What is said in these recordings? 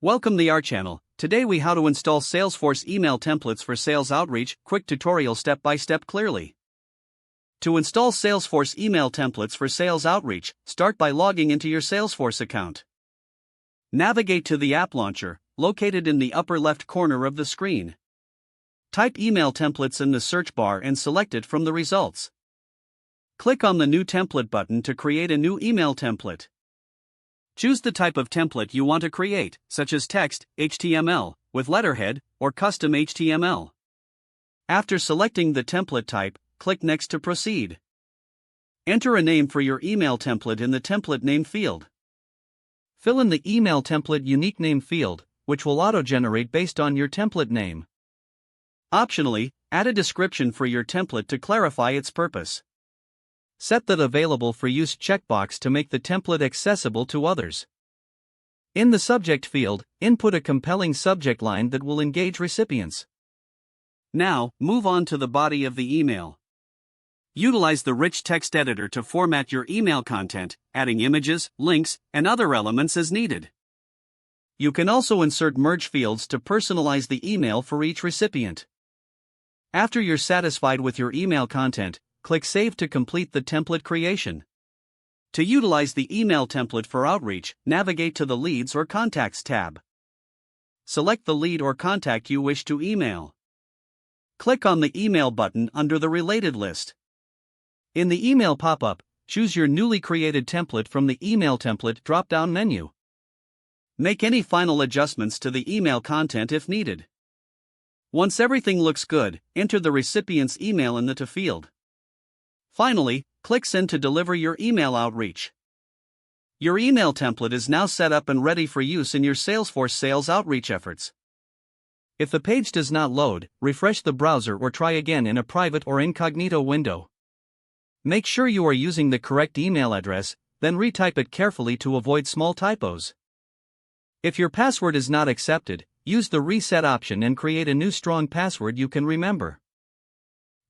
Welcome to our channel. Today we how to install Salesforce email templates for sales outreach. Quick tutorial step by step clearly. To install Salesforce email templates for sales outreach, start by logging into your Salesforce account. Navigate to the app launcher, located in the upper left corner of the screen. Type email templates in the search bar and select it from the results. Click on the New Template button to create a new email template. Choose the type of template you want to create, such as text, HTML, with letterhead, or custom HTML. After selecting the template type, click Next to proceed. Enter a name for your email template in the template name field. Fill in the email template unique name field, which will auto-generate based on your template name. Optionally, add a description for your template to clarify its purpose. Set that Available for Use checkbox to make the template accessible to others. In the subject field, input a compelling subject line that will engage recipients. Now, move on to the body of the email. Utilize the rich text editor to format your email content, adding images, links, and other elements as needed. You can also insert merge fields to personalize the email for each recipient. After you're satisfied with your email content, click Save to complete the template creation. To utilize the email template for outreach, navigate to the Leads or Contacts tab. Select the lead or contact you wish to email. Click on the Email button under the Related list. In the email pop-up, choose your newly created template from the Email Template drop-down menu. Make any final adjustments to the email content if needed. Once everything looks good, enter the recipient's email in the To field. Finally, click Send to deliver your email outreach. Your email template is now set up and ready for use in your Salesforce sales outreach efforts. If the page does not load, refresh the browser or try again in a private or incognito window. Make sure you are using the correct email address, then retype it carefully to avoid small typos. If your password is not accepted, use the Reset option and create a new strong password you can remember.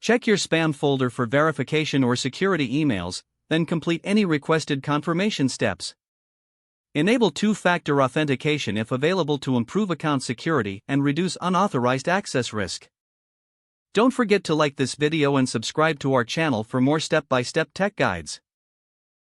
Check your spam folder for verification or security emails, then complete any requested confirmation steps. Enable two-factor authentication if available to improve account security and reduce unauthorized access risk. Don't forget to like this video and subscribe to our channel for more step-by-step tech guides.